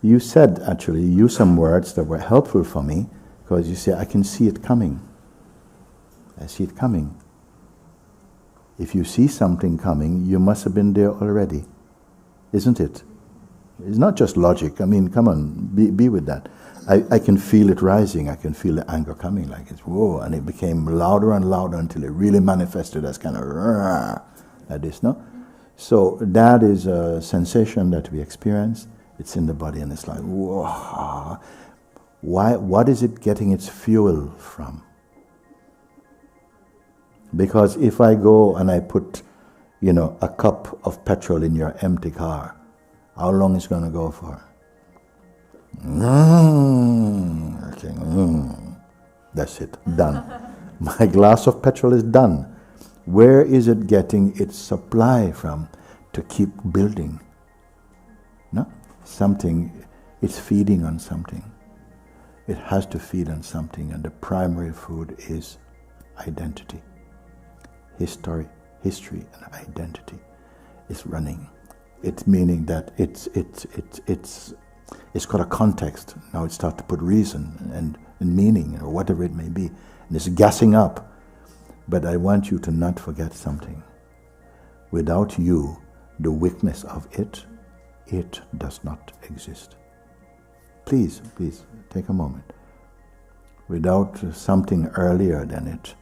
You said, actually, you used some words that were helpful for me, because you say, I can see it coming. I see it coming. If you see something coming, you must have been there already, isn't it? It's not just logic. I mean, come on, be with that. I can feel it rising. I can feel the anger coming, like it's whoa, and it became louder and louder until it really manifested as kind of like this, no? So that is a sensation that we experience. It's in the body, and it's like whoa. Why? What is it getting its fuel from? Because if I go and I put, a cup of petrol in your empty car, how long is it going to go for? Okay. That's it. Done. My glass of petrol is done. Where is it getting its supply from to keep building? No? Something, it's feeding on something. It has to feed on something, and the primary food is identity. History and identity is running. It's meaning that it's got a context. Now it starts to put reason and meaning, or whatever it may be. And it's gassing up. But I want you to not forget something. Without you, the weakness of it does not exist. Please, take a moment. Without something earlier than it,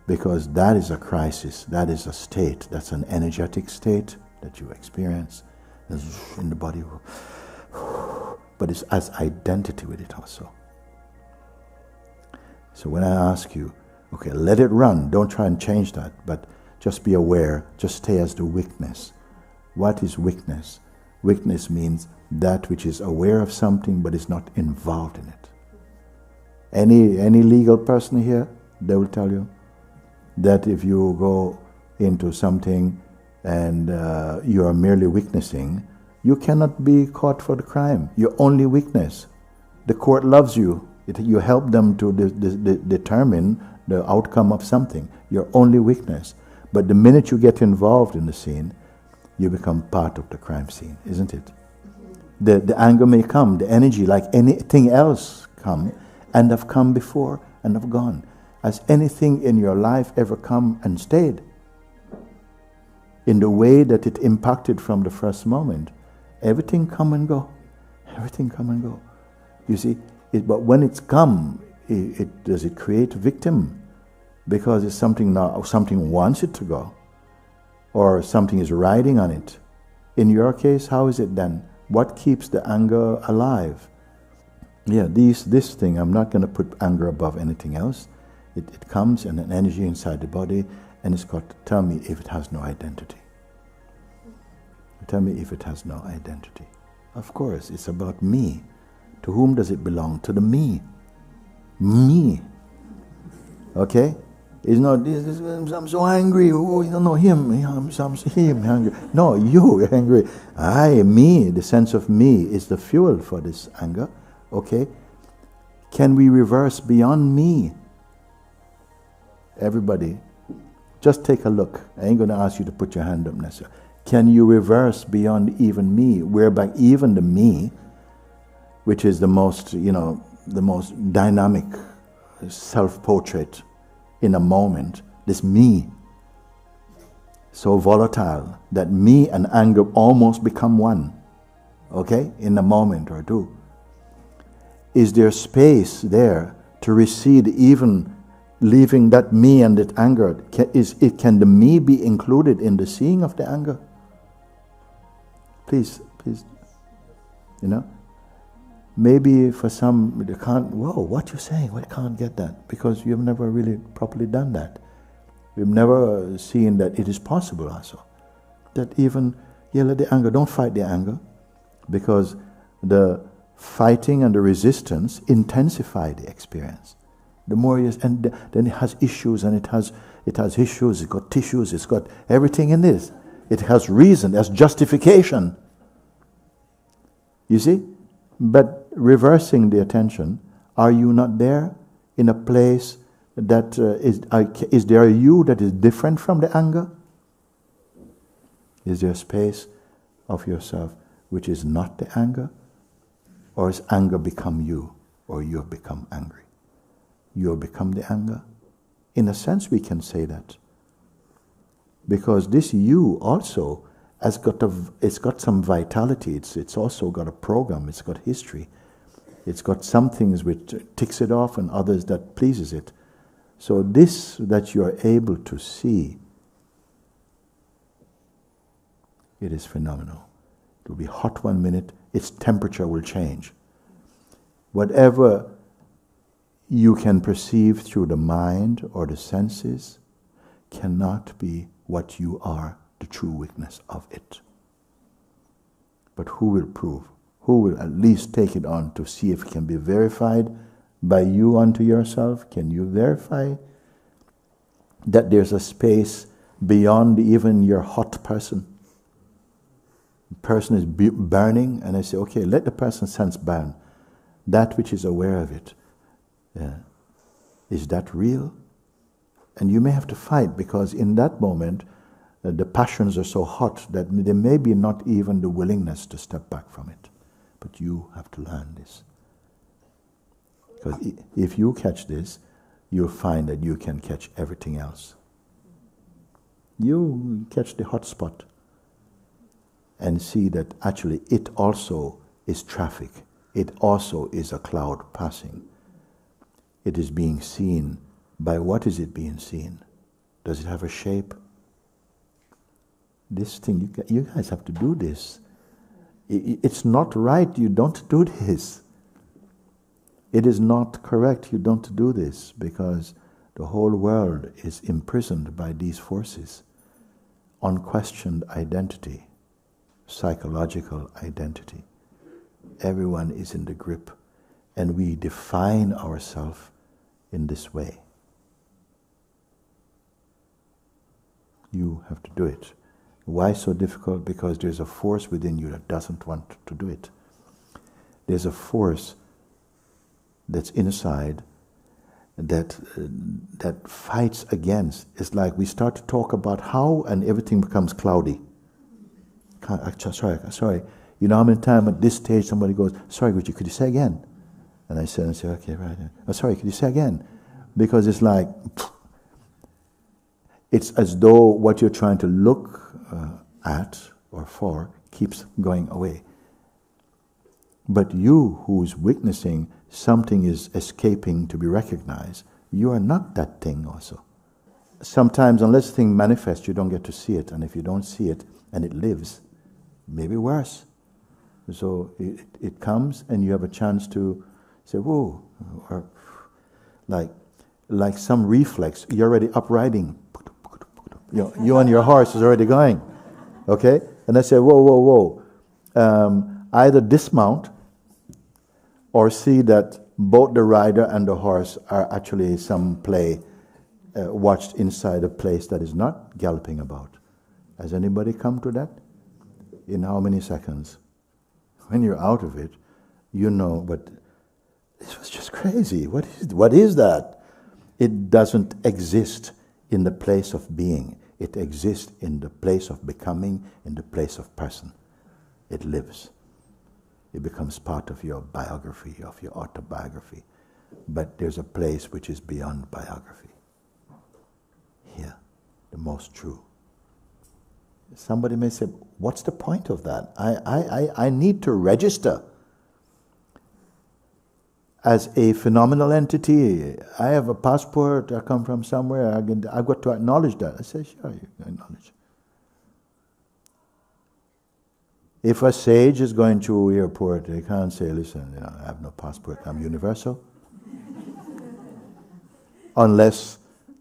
because that is a crisis, that is a state, that's an energetic state that you experience in the body. But it's as identity with it also. So when I ask you, okay, let it run, don't try and change that, but just be aware, just stay as the weakness. What is weakness? Weakness means that which is aware of something but is not involved in it. Any legal person here, they will tell you that if you go into something and you are merely witnessing, you cannot be caught for the crime. Your only weakness. The court loves you. You help them to determine the outcome of something. Your only weakness. But the minute you get involved in the scene, you become part of the crime scene, isn't it? The anger may come, the energy, like anything else, come and have come before and have gone. Has anything in your life ever come and stayed? In the way that it impacted from the first moment. Everything come and go. Everything come and go. You see, but when it's come, does it create a victim? Because it's something now, something wants it to go. Or something is riding on it. In your case, how is it then? What keeps the anger alive? Yeah, this thing, I'm not going to put anger above anything else. It comes in an energy inside the body, and it's got to tell me if it has no identity. Tell me if it has no identity. Of course, it's about me. To whom does it belong? To the me. Me. Okay? It's not, I'm so angry. Oh, you don't know him. I'm angry. No, you're angry. Me, the sense of me is the fuel for this anger. Okay? Can we reverse beyond me? Everybody, just take a look. I ain't going to ask you to put your hand up necessarily. Can you reverse beyond even me, whereby even the me, which is the most, the most dynamic self-portrait in a moment, this me, so volatile that me and anger almost become one, okay, in a moment or two. Is there space there to recede, even leaving that me and that anger? Can the me be included in the seeing of the anger? Please, maybe for some, they can't, whoa, what you saying? We can't get that, because you've never really properly done that. We've never seen that it is possible also. That even, let the anger, don't fight the anger, because the fighting and the resistance intensify the experience. The more you, and then it has issues, and it has issues, it's got tissues, it's got everything in this. It has reason, it has justification. You see? But reversing the attention, are you not there in a place that is there a you that is different from the anger? Is there a space of yourself which is not the anger? Or has anger become you? Or you have become angry? You have become the anger? In a sense, we can say that. Because this you also has it's got some vitality. It's also got a program. It's got history. It's got some things which ticks it off and others that pleases it. So this that you are able to see, it is phenomenal. It will be hot 1 minute, its temperature will change. Whatever you can perceive through the mind or the senses cannot be what you are, the true witness of it. But who will prove? Who will at least take it on to see if it can be verified by you unto yourself? Can you verify that there's a space beyond even your hot person? The person is burning, and I say, okay, let the person sense burn. That which is aware of it. Is that real? And you may have to fight, because in that moment, the passions are so hot that there may be not even the willingness to step back from it. But you have to learn this. Because if you catch this, you'll find that you can catch everything else. You catch the hot spot and see that actually it also is traffic. It also is a cloud passing. It is being seen. By what is it being seen? Does it have a shape? This thing, you guys have to do this. It's not right, you don't do this. It is not correct, you don't do this, because the whole world is imprisoned by these forces. Unquestioned identity, psychological identity. Everyone is in the grip, and we define ourselves in this way. You have to do it. Why so difficult? Because there's a force within you that doesn't want to do it. There's a force that's inside that fights against. It's like we start to talk about how, and everything becomes cloudy. Sorry. You know how many times at this stage somebody goes, sorry, Gucci, could you say again? And I say, okay, right. Oh, sorry, could you say again? Because it's like, it's as though what you're trying to look at or for keeps going away. But you who is witnessing something is escaping to be recognized, you are not that thing also. Sometimes unless the thing manifests, you don't get to see it. And if you don't see it and it lives, maybe worse. So it comes and you have a chance to say, whoa, or like some reflex, you're already up riding. You and your horse is already going, okay? And I say, whoa. Either dismount or see that both the rider and the horse are actually some play watched inside a place that is not galloping about. Has anybody come to that? In how many seconds? When you're out of it, you know, but this was just crazy. What is that? It doesn't exist in the place of being. It exists in the place of becoming, in the place of person. It lives. It becomes part of your biography, of your autobiography. But there's a place which is beyond biography. Here, the most true. Somebody may say, what's the point of that? I need to register as a phenomenal entity. I have a passport, I come from somewhere, I've got to acknowledge that. I say, sure, you acknowledge. If a sage is going to an airport, they can't say, listen, I have no passport, I'm universal. Unless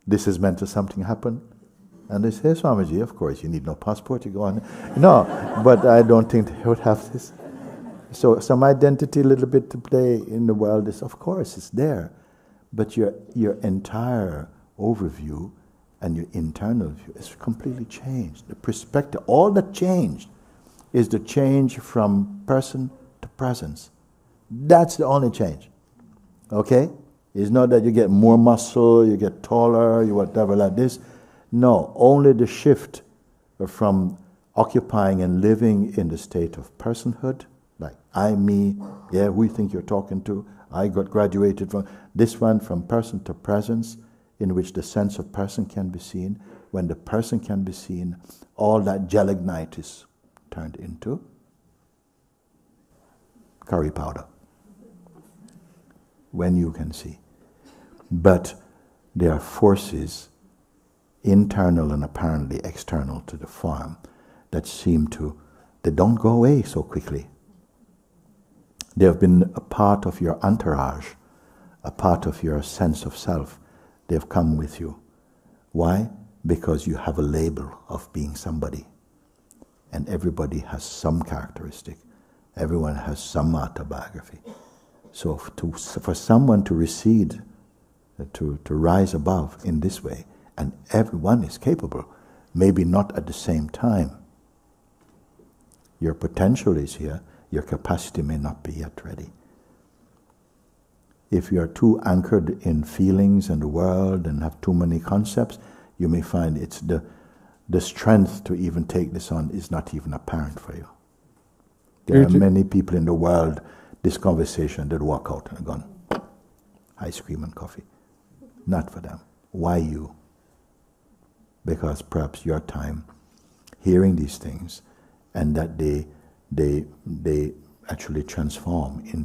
this is meant to something happen. And they say, Swamiji, of course, you need no passport, you go on. No, but I don't think they would have this. So some identity, a little bit to play in the world is, of course, it's there. But your entire overview and your internal view is completely changed. The perspective, all that changed is the change from person to presence. That's the only change. Okay? It's not that you get more muscle, you get taller, you whatever like this. No, only the shift from occupying and living in the state of personhood Like, I, me, yeah, who you think you're talking to? I got graduated from this one, from person to presence, in which the sense of person can be seen. When the person can be seen, all that gelignite is turned into curry powder. When you can see. But there are forces, internal and apparently external to the form, that seem to, they don't go away so quickly. They have been a part of your entourage, a part of your sense of self. They have come with you. Why? Because you have a label of being somebody. And everybody has some characteristic. Everyone has some autobiography. So for someone to recede, to rise above in this way, and everyone is capable, maybe not at the same time. Your potential is here, your capacity may not be yet ready. If you are too anchored in feelings and the world and have too many concepts, you may find it's the strength to even take this on is not even apparent for you. There are many people in the world, this conversation, that walk out and gone, ice cream and coffee. Not for them. Why you? Because perhaps your time hearing these things, and that they actually transform into